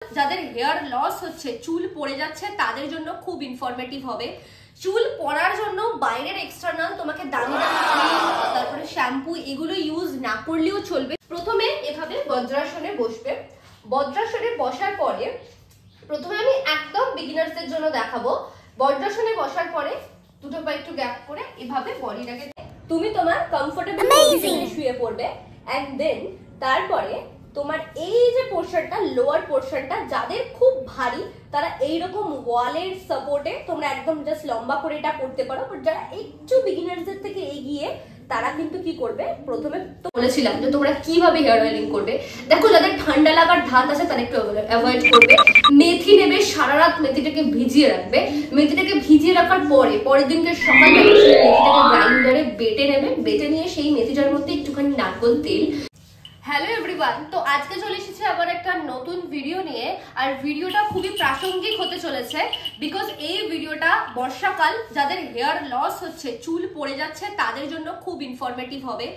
যাদের hair loss হচ্ছে, চুল পড়ে যাচ্ছে, তাদের জন্য খুব ইনফরমেটিভ হবে। চুল পড়ার জন্য বাইরের এক্সটার্নাল তোমাকে দামি দামি ক্রিম, তারপরে শ্যাম্পু এগুলো ইউজ না করলেও চলবে। প্রথমে এভাবে বজ্রাসনে বসবে। বজ্রাসনে বসার পরে প্রথমে আমি একদম বিগিনার্সদের জন্য দেখাবো। বজ্রাসনে বসার পরে দুটো পা একটু গ্যাপ করে এভাবে বডিটাকে তুমি তোমার কমফোর্টেবল পজিশনে শুয়ে পড়বে। এন্ড দেন তারপরে তোমার এই যে পোরশনটা, লোয়ার পোরশনটা যাদের খুব ভারী, তারা এইরকম ওয়ালের সাপোর্টে তোমরা একদম জাস্ট লম্বা করে এটা করতে পারো। বাট যারা একটু বিগিনার্সদের থেকে এগিয়ে, তারা কিন্তু কি করবে, প্রথমে তো বলেছিলাম যে তোমরা কিভাবে হেয়ার অয়েলিং করবে। দেখো, যাদের ঠান্ডা লাগার ধাত আছে তারা একটু অ্যাভয়েড করবে। মেথি নেবে, সারা রাত মেথিটাকে ভিজিয়ে রাখবে। মেথিটাকে ভিজিয়ে রাখার পরে পরের দিনকে সকালবেলা মেথিটাকে গ্রাইন্ডারে বেটে নেবে। বেটে নিয়ে সেই মেথিটার মধ্যে একটুখানি নারকেল তেল। হ্যালো এভরিওয়ান, তো আজকে চলে এসেছে আবার একটা নতুন ভিডিও নিয়ে। আর ভিডিওটা খুবই প্রাসঙ্গিক হতে চলেছে, বিকজ এই ভিডিওটা বর্ষাকাল, যাদের হেয়ার লস হচ্ছে, চুল পড়ে যাচ্ছে, তাদের জন্য খুব ইনফরমেটিভ হবে।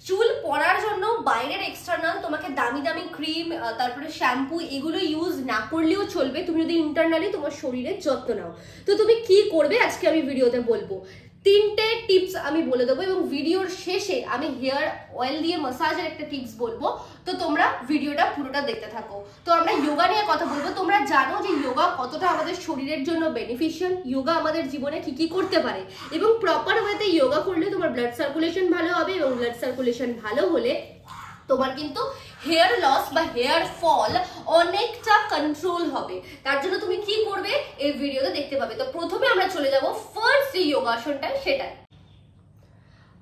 চুল পড়ার জন্য বাইরের এক্সটার্নাল তোমাকে দামি দামি ক্রিম, তারপরে শ্যাম্পু এগুলো ইউজ না করলেও চলবে, তুমি যদি ইন্টারনালি তোমার শরীরের যত্ন নাও। তো তুমি কি করবে আজকে আমি ভিডিওতে বলবো। 3টে টিপস আমি বলে দেবো এবং ভিডিওর শেষে আমি হেয়ার অয়েল দিয়ে ম্যাসাজের একটা টিপস বলবো। তো তোমরা ভিডিওটা পুরোটা দেখতে থাকো। তো আমরা যোগা নিয়ে কথা বলবো। তোমরা জানো যে যোগা কতটা আমাদের শরীরের জন্য বেনিফিশিয়াল, যোগা আমাদের জীবনে কি কি করতে পারে, এবং প্রপার ওয়েতে যোগা করলে তোমার ব্লাড সার্কুলেশন ভালো হবে, এবং ব্লাড সার্কুলেশন ভালো হলে তোমার কিন্তু হেয়ার লস বা হেয়ার ফল অনেকটা কন্ট্রোল হবে। তার জন্য তুমি কি করবে এই ভিডিওতে দেখতে পাবে। তো প্রথমে আমরা চলে যাব ফার্স্ট যে যোগাসনটায়, সেটাই।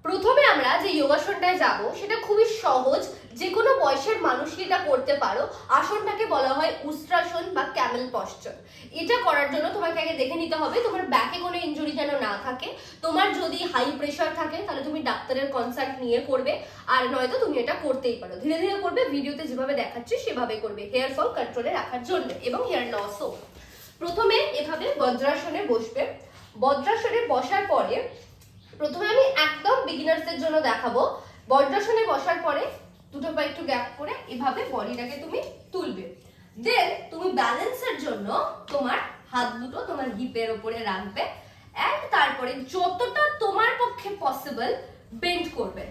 প্রথমে আমরা যে যোগাসনটায় যাব সেটা খুবই সহজ, যে কোনো বয়সের মানুষই এটা করতে পারো। আসনটাকে বলা হয় উস্ত্রাসন বা ক্যামেল পশ্চার। এটা করার জন্য তোমাকে আগে দেখে নিতে হবে তোমার ব্যাকে কোনো ইনজুরি যেন না থাকে। তোমার যদি হাই প্রেশার থাকে তাহলে তুমি ডাক্তারের কনসাল্ট নিয়ে করবে, আর নয়তো তুমি এটা করতেই পারো। ধীরে ধীরে করবে, ভিডিওতে যেভাবে দেখাচ্ছি সেভাবে করবে, হেয়ার ফল কন্ট্রোলে রাখার জন্য এবং হেয়ার লসও। প্রথমে এভাবে বজ্রাসনে বসবে। বজ্রাসনে বসার পরে প্রথমে আমি একদম বিগিনার্সদের জন্য দেখাবো। বজ্রাসনে বসার পরে দুটো পা একটু গ্যাপ করে এভাবে বডিটাকে তুমি তুলবে। দেন তুমি ব্যালেন্সের জন্য তোমার হাত দুটো তোমার হিপের উপরে রাখবে, এন্ড তারপরে যতটা তোমার পক্ষে পসিবল বেন্ড করবে।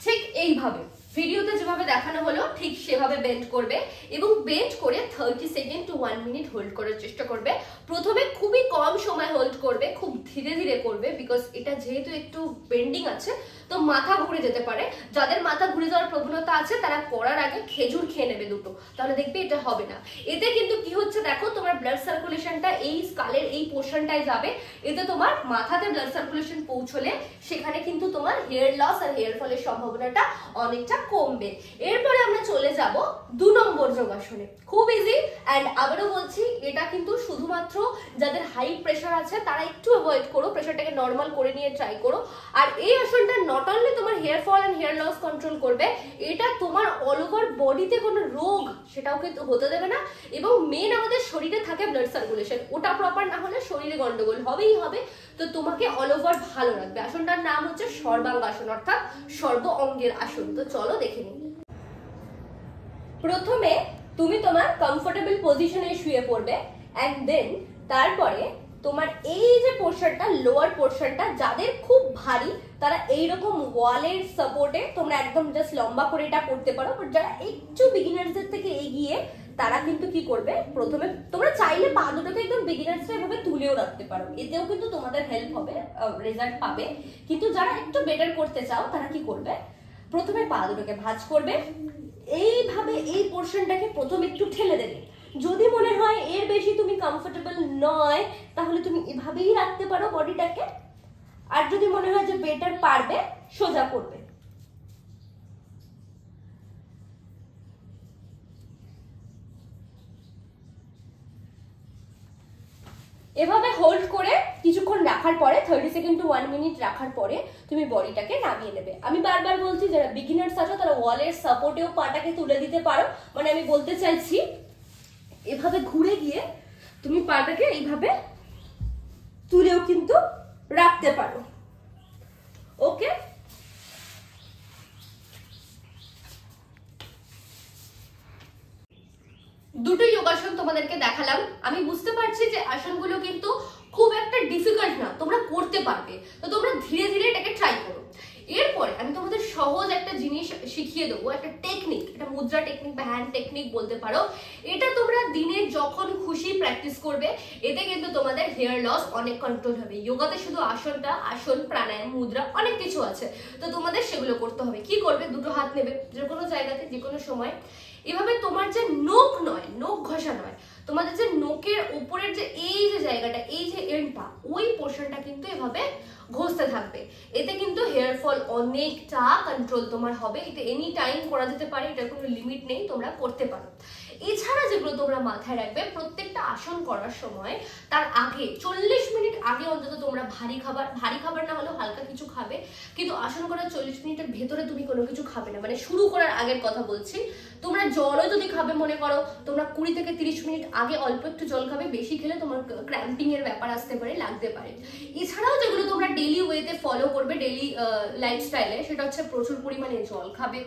ঠিক এইভাবে ভিডিওতে যেভাবে দেখানো হলো ঠিক সেভাবে বেন্ড করবে, এবং বেন্ড করে 30 সেকেন্ড টু 1 মিনিট হোল্ড করার চেষ্টা করবে। প্রথমে খুবই কম সময় হোল্ড করবে, খুব ধীরে ধীরে করবে, বিকজ এটা যেহেতু একটু বেন্ডিং আছে তো মাথা ঘুরে যেতে পারে। যাদের মাথা ঘুরে যাওয়ার প্রবণতা আছে তারা করার আগে খেজুর খেয়ে নেবে দুটো, তাহলে দেখবে এটা হবে না। এতে কিন্তু কি হচ্ছে দেখো, তোমার ব্লাড সার্কুলেশনটা এই স্কালের এই পোর্শনটায় যাবে। এতে তোমার মাথাতে ব্লাড সার্কুলেশন পৌঁছলে সেখানে কিন্তু তোমার হেয়ার লস আর হেয়ার ফলের সম্ভাবনাটা অনেকটা কমবে। এরপরে আমরা চলে যাব 2 নম্বর যোগাসনে। খুব ইজি, এন্ড আবারও বলছি এটা কিন্তু শুধুমাত্র যাদের হাই প্রেশার আছে তারা একটু অ্যাভয়েড করো, প্রেশারটাকে নর্মাল করে নিয়ে ট্রাই করো। আর এই আসনটা নট অনলি তোমার hair fall and hair loss control করবে, এটা তোমার অল ওভার বডিতে কোনো রোগ সেটাও কিন্তু হতে দেবে না। এবং মেন আমাদের শরীরে থাকে ব্লাড সার্কুলেশন, ওটা প্রপার না হলে শরীরে গন্ডগোল হবেই হবে। তো তোমাকে অল ওভার ভালো রাখবে। আসনটার নাম হচ্ছে সর্বাঙ্গাসন, অর্থাৎ সর্ব অঙ্গের আসন। তো চলো দেখে নিই। প্রথমে তুমি তোমার কমফোর্টেবল পজিশনে শুয়ে পড়বে, এন্ড দেন তারপরে তোমার এই যে পোরশনটা, লোয়ার পোরশনটা যাদের খুব ভারী, তারা এইরকম ওয়ালের সাপোর্টে তোমরা একদম জাস্ট লম্বা করে এটা করতে পারো। বাট যারা একটু বিগিনার্সদের থেকে এগিয়ে, তারা কিন্তু কি করবে, প্রথমে তোমরা চাইলে পা দুটোকে একদম বিগিনার্সরা এভাবে তুলেও রাখতে পারো, এতেও কিন্তু তোমাদের হেল্প হবে, রেজাল্ট পাবে। কিন্তু যারা একটু বেটার করতে চাও তারা কি করবে, প্রথমে পা দুটোকে ভাঁজ করবে, এইভাবে এই পোরশনটাকে প্রথম একটু ঠেলে দেবে। যদি মনে হয় এর বেশি তুমি কমফোর্টেবল নয় তাহলে তুমি এভাবেই রাখতে পারো বডিটাকে, আর যদি মনে হয় যে বেটার পারবে সোজা করবে। এভাবে হোল্ড করে কিছুক্ষণ রাখার পরে 30 সেকেন্ড টু 1 মিনিট রাখার পরে তুমি বডিটাকে নামিয়ে নেবে। আমি বারবার বলছি যারা বিগিনার্স আছো তারা ওয়ালের সাপোর্টেও পাটাকে তুলে দিতে পারো। মানে আমি বলতে চাইছি এভাবে ঘুরে গিয়ে তুমি পাটাকে এইভাবে তুলেও কিন্তু রাখতে পারো। ওকে, দুটো যোগাসন তোমাদেরকে দেখালাম। আমি বুঝতে পারছি যে আসনগুলো কিন্তু খুব একটা ডিফিকাল্ট না, তোমরা করতে পারবে, তো তোমরা ধীরে ধীরে এটাকে ট্রাই করো। এরপরে আমি তোমাদের সহজ একটা জিনিস শিখিয়ে দেবো, একটা টেকনিক, এটা মুদ্রা টেকনিক বা হ্যান্ড টেকনিক বলতে পারো। এটা তোমরা দিনে যখন খুশি প্র্যাকটিস করবে, এতে কিন্তু তোমাদের হেয়ার লস অনেক কন্ট্রোল হবে। যোগাতে শুধু আসন, প্রাণায়াম, মুদ্রা অনেক কিছু আছে, তো তোমাদের সেগুলো করতে হবে। কি করবে, দুটো হাত নেবে যে কোনো জায়গাতে যে কোনো সময়, এভাবে তোমার যে নখ নয়, নখ ঘষা নয়, তোমাদের যে নখের উপরের যে এই যে জায়গাটা, এই যে এন্ডটা, ওই পোর্শনটা কিন্তু এভাবে ঘষতে থাকবে। এতে কিন্তু হেয়ার ফল অনেকটা কন্ট্রোল তোমার হবে। এটা এনি টাইম করা যেতে পারে, এটার কোনো লিমিট নেই, তোমরা করতে পারো। এছাড়া যেগুলো তোমরা মাথায় রাখবে, প্রত্যেকটা আসন করার সময় তার আগে 40 মিনিট আগে অন্তত তোমরা ভারী খাবার না হলেও হালকা কিছু খাবে, কিন্তু আসন করার 40 মিনিটের ভেতরে তুমি কোনো কিছু খাবে না। মানে শুরু করার আগের কথা বলছি। তোমরা জলও যদি খাবে, মনে করো তোমরা 20 থেকে 30 মিনিট আগে অল্প একটু জল খাবে, বেশি খেলে তোমার ক্র্যাম্পিং এর ব্যাপার আসতে পারে, লাগতে পারে। এছাড়াও যেগুলো তোমরা ডেইলি ওয়েতে ফলো করবে, ডেইলি লাইফস্টাইলে, সেটা হচ্ছে প্রচুর পরিমাণে জল খাবে।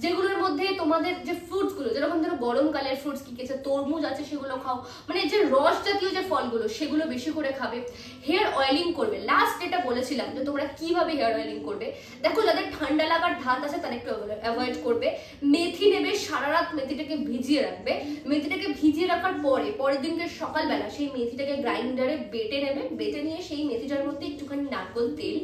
যেগুলোর মধ্যে তোমাদের যে ফ্রুটস গুলো, যেরকম ধরো গরমকালের ফ্রুটস কি আছে, তরমুজ আছে, সেগুলো খাও। মানে যে রস জাতীয় যে ফলগুলো, সেগুলো বেশি করে খাবে। হেয়ার অয়েলিং করবে। লাস্ট যেটা বলেছিলাম যে তোমরা কিভাবে হেয়ার অয়েলিং করবে, দেখো যাদের ঠান্ডা লাগার ধাত আছে তারা একটু অ্যাভয়েড করবে। মেথি নেবে, সারা রাত মেথিটাকে ভিজিয়ে রাখবে। মেথিটাকে ভিজিয়ে রাখার পরের দিনকে সকালবেলা সেই মেথিটাকে গ্রাইন্ডারে বেটে নেবে। বেটে নিয়ে সেই মেথিটার মধ্যে একটুখানি নারকেল তেল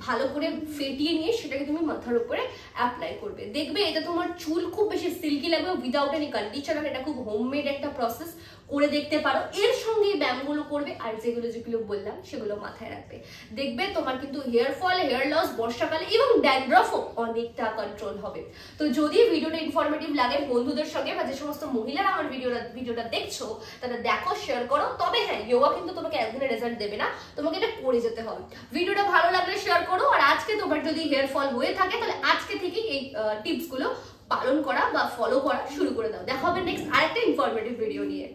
ভালো করে ফেটিয়ে নিয়ে সেটাকে তুমি মাথার উপরে অ্যাপ্লাই করবে। দেখবে এটা তোমার চুল খুব বেশি সিল্কি লাগবে, উইদাউট এনি কন্ডিশনার। এটা খুব হোমমেড একটা প্রসেস, করে দেখতে পারো। এর সঙ্গে ব্যায়ামগুলো করবে, আর যেগুলো বললাম সেগুলো মাথায় রাখবে। দেখবে তোমার কিন্তু হেয়ার ফল, হেয়ার লস বর্ষাকালে এবং ড্যান্ড্রফও অনেকটা কন্ট্রোল হবে। তো যদি ভিডিওটা ইনফরমেটিভ লাগে বন্ধুদের সঙ্গে, বা যে সমস্ত মহিলারা আমার ভিডিওটা দেখছো তারা দেখো, শেয়ার করো। তবে হ্যাঁ, যোগা কিন্তু তোমাকে একদিনে রেজাল্ট দেবে না, তোমাকে এটা করে যেতে হবে। ভিডিওটা ভালো লাগলে শেয়ার করো। আর আজকে তোমার যদি হেয়ার ফল হয়ে থাকে, তাহলে আজকে থেকেই এই টিপসগুলো পালন করা বা ফলো করা শুরু করে দাও। দেখা হবে নেক্সট আরেকটা ইনফরমেটিভ ভিডিও নিয়ে।